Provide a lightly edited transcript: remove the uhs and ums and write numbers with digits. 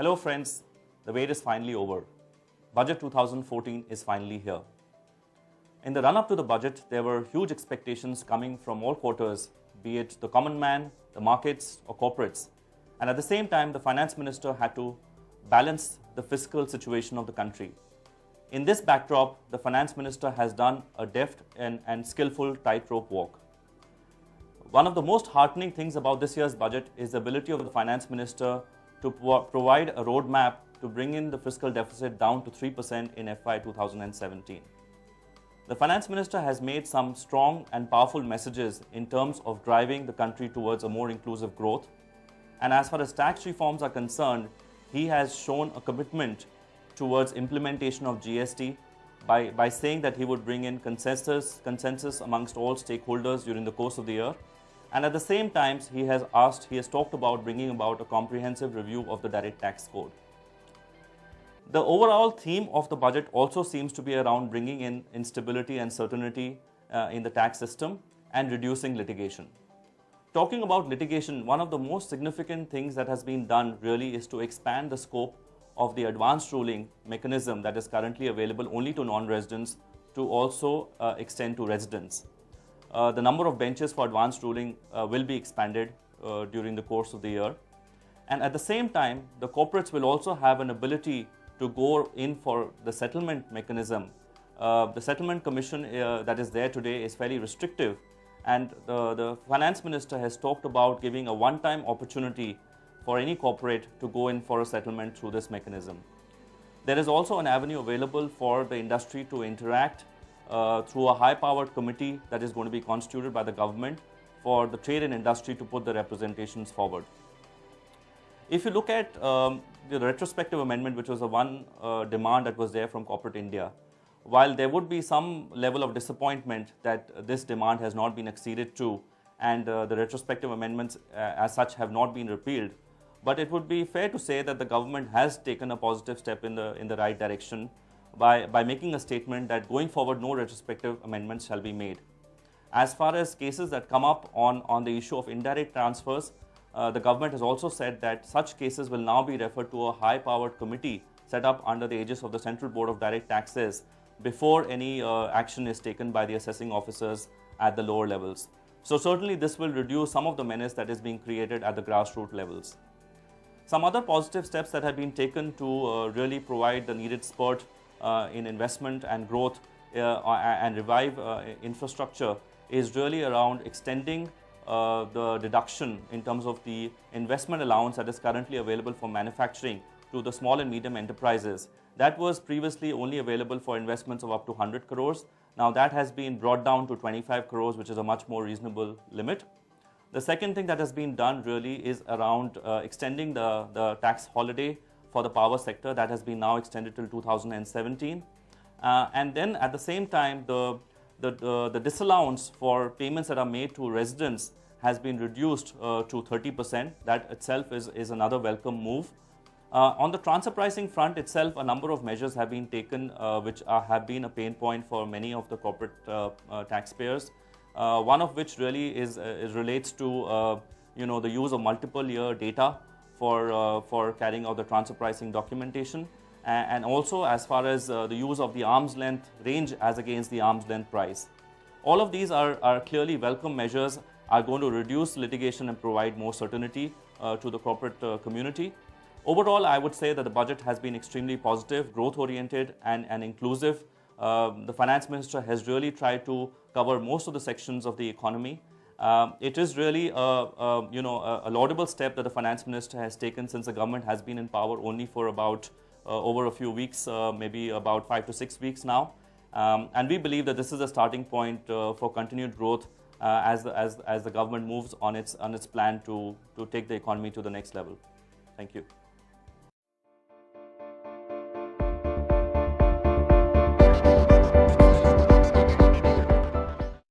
Hello friends, the wait is finally over. Budget 2014 is finally here. In the run-up to the budget, there were huge expectations coming from all quarters, be it the common man, the markets or corporates. And at the same time, the finance minister had to balance the fiscal situation of the country. In this backdrop, the finance minister has done a deft and skillful tightrope walk. One of the most heartening things about this year's budget is the ability of the finance minister to provide a roadmap to bring in the fiscal deficit down to 3% in FY 2017. The finance minister has made some strong and powerful messages in terms of driving the country towards a more inclusive growth. And as far as tax reforms are concerned, he has shown a commitment towards implementation of GST by saying that he would bring in consensus amongst all stakeholders during the course of the year. And at the same time, he has talked about bringing about a comprehensive review of the direct tax code. The overall theme of the budget also seems to be around bringing in instability and certainty in the tax system and reducing litigation. Talking about litigation, one of the most significant things that has been done really is to expand the scope of the advanced ruling mechanism that is currently available only to non-residents to also extend to residents. The number of benches for advanced ruling will be expanded during the course of the year. And at the same time, the corporates will also have an ability to go in for the settlement mechanism. The settlement commission that is there today is fairly restrictive, and the finance minister has talked about giving a one-time opportunity for any corporate to go in for a settlement through this mechanism. There is also an avenue available for the industry to interact through a high-powered committee that is going to be constituted by the government for the trade and industry to put the representations forward. If you look at the retrospective amendment, which was the one demand that was there from corporate India, while there would be some level of disappointment that this demand has not been acceded to and the retrospective amendments as such have not been repealed, but it would be fair to say that the government has taken a positive step in the right direction by making a statement that going forward no retrospective amendments shall be made. As far as cases that come up on the issue of indirect transfers, the government has also said that such cases will now be referred to a high-powered committee set up under the aegis of the Central Board of Direct Taxes before any action is taken by the assessing officers at the lower levels. So certainly this will reduce some of the menace that is being created at the grassroots levels. Some other positive steps that have been taken to really provide the needed spurt in investment and growth and revive infrastructure is really around extending the deduction in terms of the investment allowance that is currently available for manufacturing to the small and medium enterprises. That was previously only available for investments of up to 100 crores. Now that has been brought down to 25 crores, which is a much more reasonable limit. The second thing that has been done really is around extending the tax holiday for the power sector. That has been now extended till 2017. And then at the same time, the disallowance for payments that are made to residents has been reduced to 30%. That itself is another welcome move. On the transfer pricing front itself, a number of measures have been taken which have been a pain point for many of the corporate taxpayers. One of which really relates to the use of multiple year data for carrying out the transfer pricing documentation, and also as far as the use of the arm's length range as against the arm's length price. All of these are clearly welcome measures, are going to reduce litigation and provide more certainty to the corporate community. Overall, I would say that the budget has been extremely positive, growth-oriented and inclusive. The finance minister has really tried to cover most of the sections of the economy. It is really a laudable step that the finance minister has taken, since the government has been in power only for about over a few weeks, maybe about 5 to 6 weeks now. And we believe that this is a starting point for continued growth as the government moves on its plan to take the economy to the next level. Thank you.